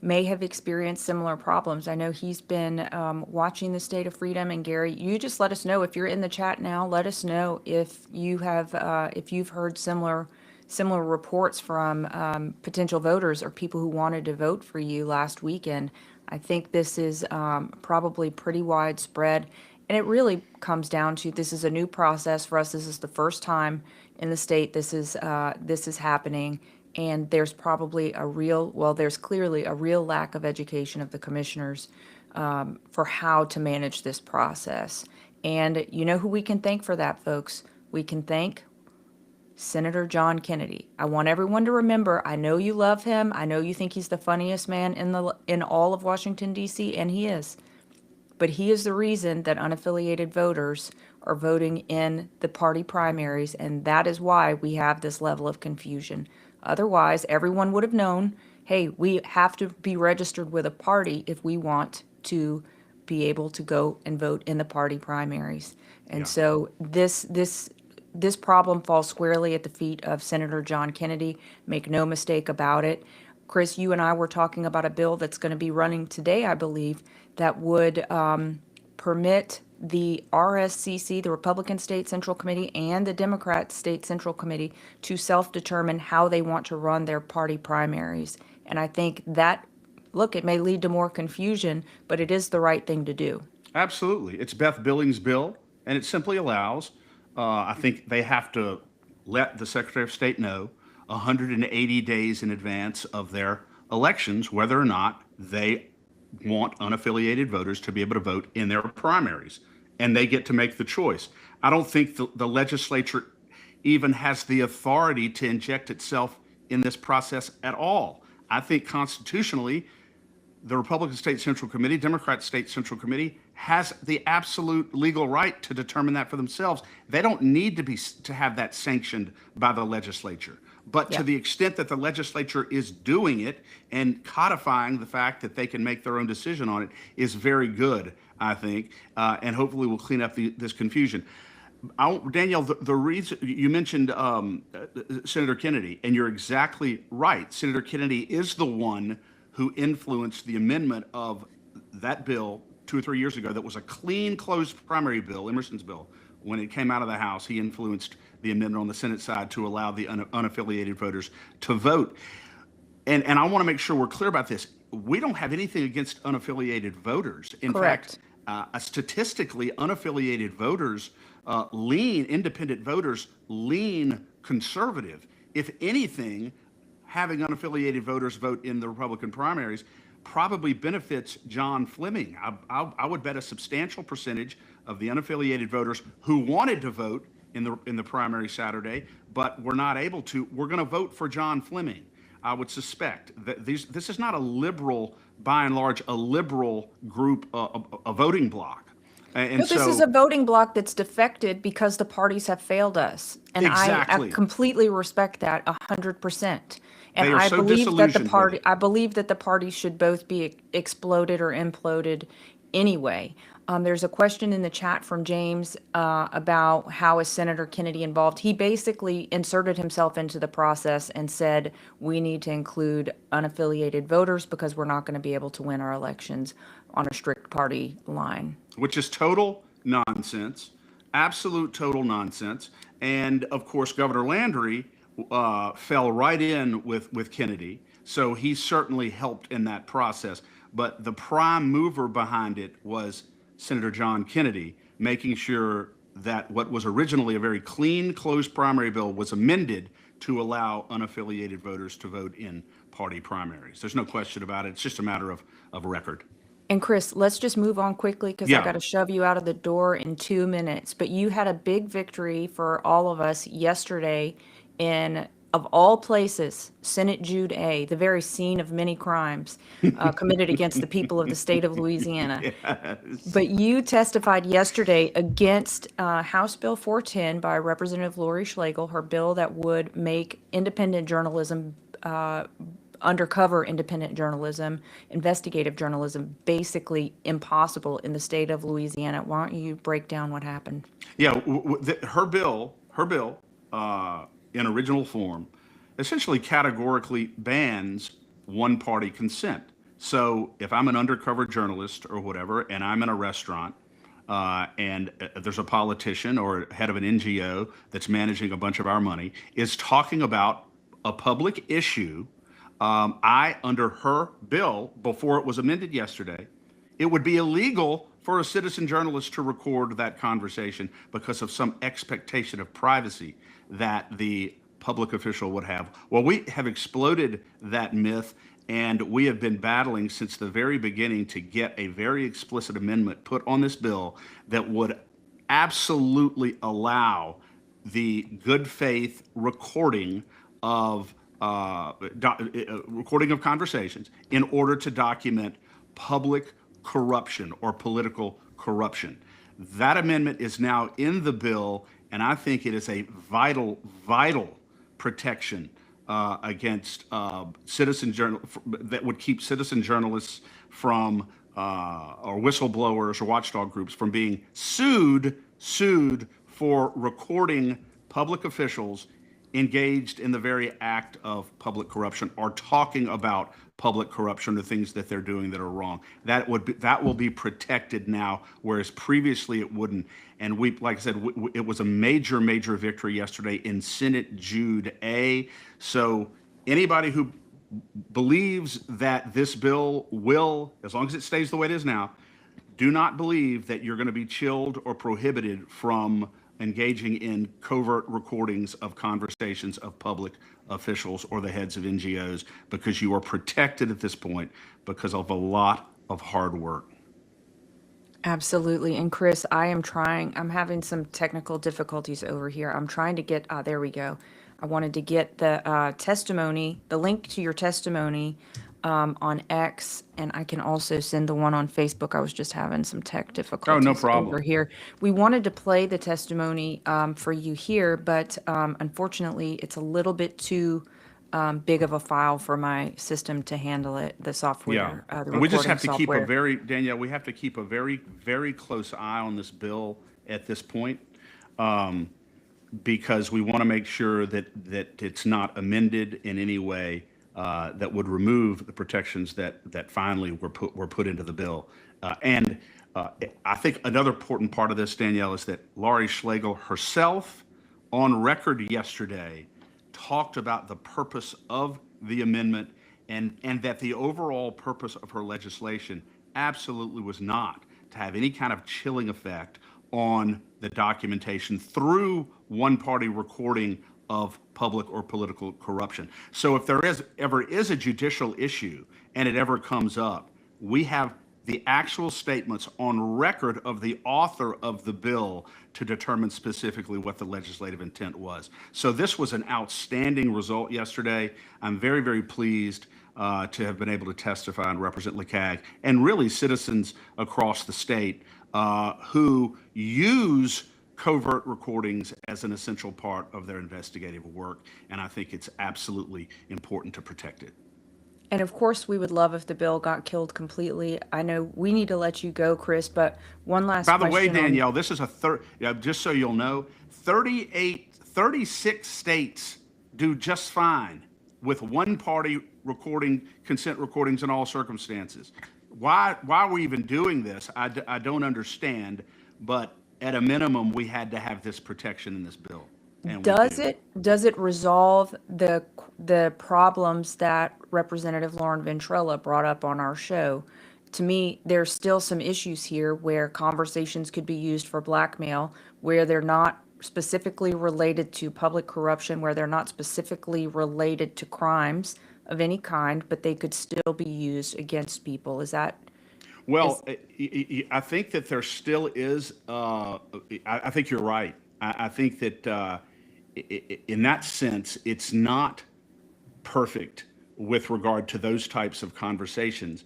may have experienced similar problems. I know he's been watching the State of Freedom. And Gary, you just let us know if you're in the chat now. Let us know if you have if you've heard similar reports from potential voters or people who wanted to vote for you last weekend. I think this is probably pretty widespread. And it really comes down to, this is a new process for us. This is the first time in the state this is happening. And there's probably there's clearly a real lack of education of the commissioners for how to manage this process. And you know who we can thank for that, folks? We can thank Senator John Kennedy. I want everyone to remember, I know you love him. I know you think he's the funniest man in all of Washington, D.C., and he is. But he is the reason that unaffiliated voters are voting in the party primaries, and that is why we have this level of confusion. Otherwise, everyone would have known, hey, we have to be registered with a party if we want to be able to go and vote in the party primaries. And so this problem falls squarely at the feet of Senator John Kennedy. Make no mistake about it. Chris, you and I were talking about a bill that's going to be running today, I believe, that would permit the RSCC, the Republican State Central Committee, and the Democrat State Central Committee to self-determine how they want to run their party primaries. And I think that, look, it may lead to more confusion, but it is the right thing to do. Absolutely. It's Beth Billings' bill, and it simply allows, I think they have to let the Secretary of State know 180 days in advance of their elections whether or not they want unaffiliated voters to be able to vote in their primaries, and they get to make the choice. I don't think the legislature even has the authority to inject itself in this process at all. I think constitutionally, the Republican State Central Committee, Democrat State Central Committee has the absolute legal right to determine that for themselves. They don't need to have that sanctioned by the legislature. But to the extent that the legislature is doing it and codifying the fact that they can make their own decision on it is very good, I think, and hopefully will clean up this confusion. Danielle, the reason you mentioned Senator Kennedy, and you're exactly right. Senator Kennedy is the one who influenced the amendment of that bill 2 or 3 years ago that was a clean, closed primary bill, Emerson's bill. When it came out of the House, he influenced the amendment on the Senate side to allow the unaffiliated voters to vote. And I want to make sure we're clear about this. We don't have anything against unaffiliated voters. In Correct. fact, statistically, unaffiliated voters independent voters lean conservative. If anything, having unaffiliated voters vote in the Republican primaries probably benefits John Fleming. I would bet a substantial percentage of the unaffiliated voters who wanted to vote in the primary Saturday, but were not able to, we're going to vote for John Fleming. I would suspect that this is not a liberal, by and large, a liberal group, a voting bloc. And This is a voting bloc that's defected because the parties have failed us. And Exactly. I completely respect that 100%. And They are I so believe that disillusioned with it. I believe that the parties should both be exploded or imploded anyway. There's a question in the chat from James about how is Senator Kennedy involved. He basically inserted himself into the process and said we need to include unaffiliated voters because we're not going to be able to win our elections on a strict party line. Which is total nonsense, absolute total nonsense. And of course, Governor Landry fell right in with Kennedy. So he certainly helped in that process. But the prime mover behind it was Senator John Kennedy, making sure that what was originally a very clean, closed primary bill was amended to allow unaffiliated voters to vote in party primaries. There's no question about it. It's just a matter of record. And Chris, let's just move on quickly because I Yeah. got to shove you out of the door in 2 minutes. But you had a big victory for all of us yesterday in, of all places, Senate Jude A, the very scene of many crimes committed against the people of the state of Louisiana. Yes. But you testified yesterday against House Bill 410 by Representative Lori Schlegel, her bill that would make independent journalism, undercover independent journalism, investigative journalism, basically impossible in the state of Louisiana. Why don't you break down what happened? Yeah, her bill, in original form, essentially categorically bans one-party consent. So if I'm an undercover journalist or whatever, and I'm in a restaurant, and there's a politician or head of an NGO that's managing a bunch of our money, is talking about a public issue, under her bill, before it was amended yesterday, it would be illegal for a citizen journalist to record that conversation because of some expectation of privacy that the public official would have. Well, we have exploded that myth, and we have been battling since the very beginning to get a very explicit amendment put on this bill that would absolutely allow the good faith of recording of conversations in order to document public corruption or political corruption. That amendment is now in the bill, and I think it is a vital, vital protection against that would keep citizen journalists from or whistleblowers or watchdog groups from being sued for recording public officials engaged in the very act of public corruption or talking about public corruption or things that they're doing that are wrong. That will be protected now, whereas previously it wouldn't. And we, like I said, it was a major, major victory yesterday in Senate Jude A. So anybody who believes that this bill will, as long as it stays the way it is now, do not believe that you're going to be chilled or prohibited from engaging in covert recordings of conversations of public officials or the heads of NGOs, because you are protected at this point because of a lot of hard work. Absolutely. And Chris, I'm having some technical difficulties over here. I'm trying to get, there we go. I wanted to get the testimony, the link to your testimony on X, and I can also send the one on Facebook. I was just having some tech Oh, no difficulties problem. over here. We wanted to play the testimony for you here, but unfortunately, it's a little bit too big of a file for my system to handle it, the Yeah. software, the And we just recording have to keep software. Danielle, we have to keep a very, very close eye on this bill at this point, because we want to make sure that it's not amended in any way that would remove the protections that finally were put into the bill. And I think another important part of this, Danielle, is that Laurie Schlegel herself, on record yesterday, talked about the purpose of the amendment, and that the overall purpose of her legislation absolutely was not to have any kind of chilling effect on the documentation through one-party recording of public or political corruption. So if there ever is a judicial issue and it ever comes up, we have the actual statements on record of the author of the bill to determine specifically what the legislative intent was. So this was an outstanding result yesterday. I'm very, very pleased to have been able to testify and represent LeCag and really citizens across the state who use covert recordings as an essential part of their investigative work. And I think it's absolutely important to protect it. And of course, we would love if the bill got killed completely. I know we need to let you go, Chris, but one last By the way, question on, Danielle, this is just so you'll know, 36 states do just fine with one-party consent recordings in all circumstances. Why we're even doing this, I don't understand, but at a minimum, we had to have this protection in this bill, and we does do. it resolve the problems that Representative Lauren Ventrella brought up on our show? To me, there's still some issues here where conversations could be used for blackmail, where they're not specifically related to public corruption, where they're not specifically related to crimes of any kind, but they could still be used against people. Is that Well, I think that there still is, I think you're right. I think that in that sense, it's not perfect with regard to those types of conversations.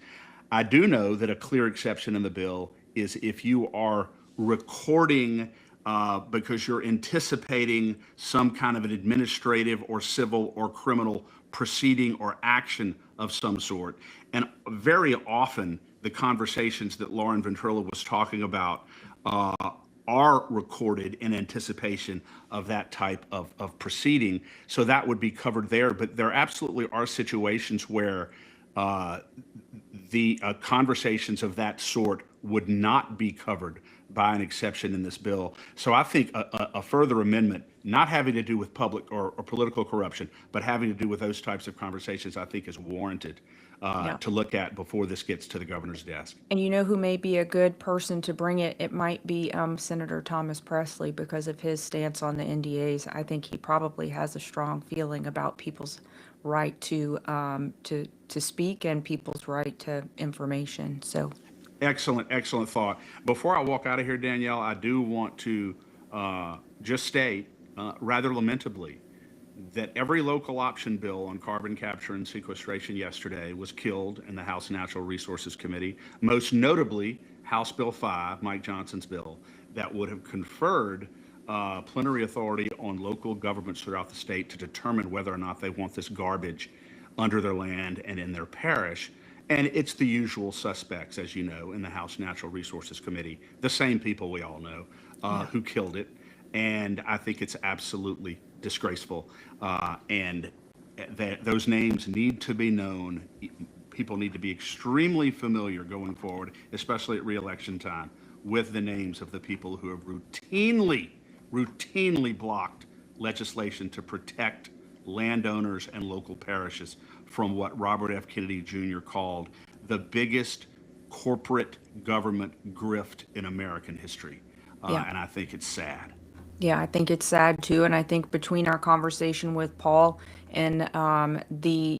I do know that a clear exception in the bill is if you are recording because you're anticipating some kind of an administrative or civil or criminal proceeding or action of some sort. And very often, the conversations that Lauren Ventrilla was talking about are recorded in anticipation of that type of proceeding. So that would be covered there. But there absolutely are situations where the conversations of that sort would not be covered by an exception in this bill. So I think a further amendment, not having to do with public or political corruption, but having to do with those types of conversations, I think is warranted to look at before this gets to the governor's desk. And you know who may be a good person to bring it? It might be Senator Thomas Presley because of his stance on the NDAs. I think he probably has a strong feeling about people's right to speak and people's right to information. So Excellent thought. Before I walk out of here, Danielle, I do want to just state rather lamentably that every local option bill on carbon capture and sequestration yesterday was killed in the House Natural Resources Committee, most notably House Bill 5, Mike Johnson's bill, that would have conferred plenary authority on local governments throughout the state to determine whether or not they want this garbage under their land and in their parish. And it's the usual suspects, as you know, in the House Natural Resources Committee, the same people we all know who killed it. And I think it's absolutely disgraceful. And those names need to be known. People need to be extremely familiar going forward, especially at re-election time, with the names of the people who have routinely blocked legislation to protect landowners and local parishes from what Robert F. Kennedy Jr. called the biggest corporate government grift in American history. And I think it's sad. yeah, I think it's sad too. And I think between our conversation with Paul and the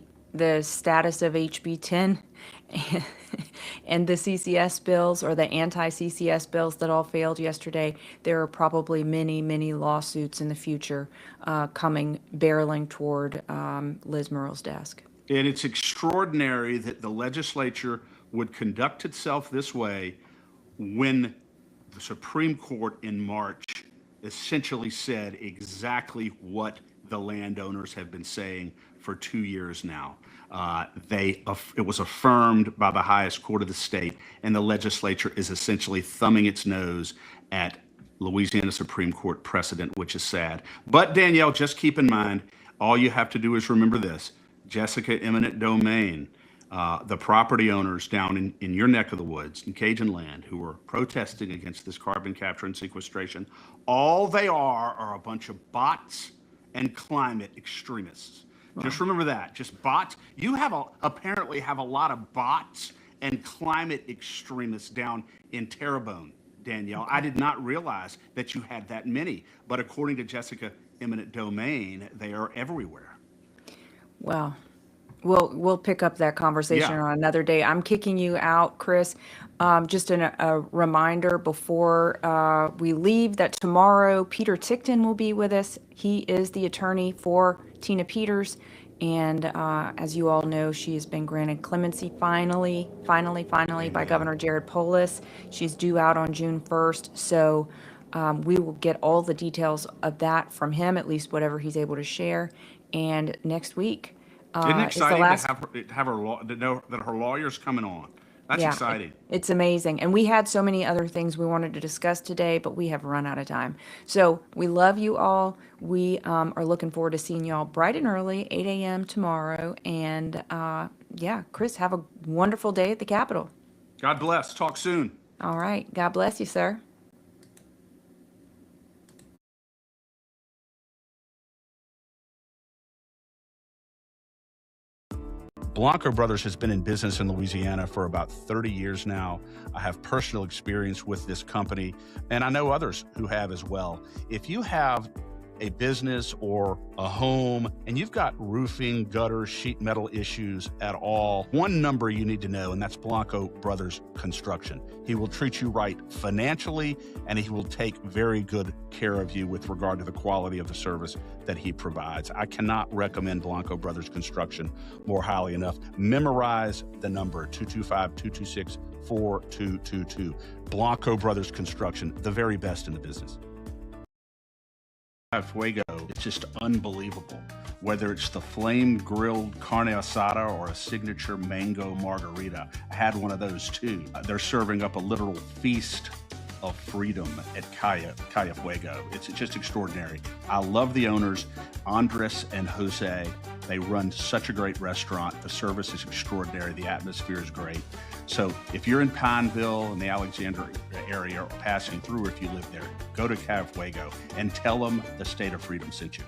status of HB 10 and the CCS bills or the anti-CCS bills that all failed yesterday, there are probably many lawsuits in the future coming barreling toward Liz Murrow's desk. And it's extraordinary that the legislature would conduct itself this way when the Supreme Court in March essentially said exactly what the landowners have been saying for 2 years now. It was affirmed by the highest court of the state, and the legislature is essentially thumbing its nose at Louisiana Supreme Court precedent, which is sad. But Danielle, just keep in mind, all you have to do is remember this. Jessica Eminent Domain, the property owners down in your neck of the woods, in Cajun land, who were protesting against this carbon capture and sequestration, all they are a bunch of bots and climate extremists. Wow. Just remember that, just bots. You apparently have a lot of bots and climate extremists down in Terrebonne, Danielle. Okay. I did not realize that you had that many, but according to Jessica Eminent Domain, they are everywhere. Well, we'll pick up that conversation on another day. I'm kicking you out, Chris. Just a reminder before we leave that tomorrow Peter Tickton will be with us. He is the attorney for Tina Peters. And as you all know, she has been granted clemency finally by Governor Jared Polis. She's due out on June 1st. So we will get all the details of that from him, at least whatever he's able to share. And next week, isn't it exciting to have to know that her lawyer's coming on? That's exciting. It's amazing. And we had so many other things we wanted to discuss today, but we have run out of time. So we love you all. We are looking forward to seeing you all bright and early, 8 a.m. tomorrow. And Chris, have a wonderful day at the Capitol. God bless. Talk soon. All right. God bless you, sir. Blanco Brothers has been in business in Louisiana for about 30 years now. I have personal experience with this company, and I know others who have as well. If you have a business or a home and you've got roofing, gutter, sheet metal issues at all, one number you need to know, and that's Blanco Brothers Construction. He will treat you right financially, and he will take very good care of you with regard to the quality of the service that he provides. I cannot recommend Blanco Brothers Construction more highly enough. Memorize the number 225-226-4222. Blanco Brothers Construction, the very best in the business. Fuego, it's just unbelievable. Whether it's the flame grilled carne asada or a signature mango margarita, I had one of those too. They're serving up a literal feast of freedom at Calle Fuego. It's just extraordinary. I love the owners, Andres and Jose. They run such a great restaurant. The service is extraordinary. The atmosphere is great. So if you're in Pineville in the Alexandria area or passing through, or if you live there, go to Calle Fuego and tell them the State of Freedom sent you.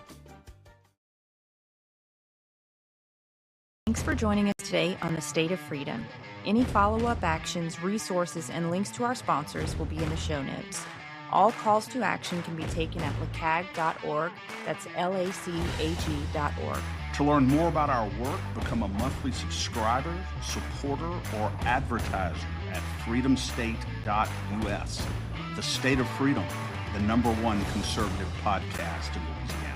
Thanks for joining us today on the State of Freedom. Any follow-up actions, resources, and links to our sponsors will be in the show notes. All calls to action can be taken at lacag.org. That's LACAG.org. To learn more about our work, become a monthly subscriber, supporter, or advertiser at freedomstate.us. The State of Freedom, the #1 conservative podcast in Louisiana.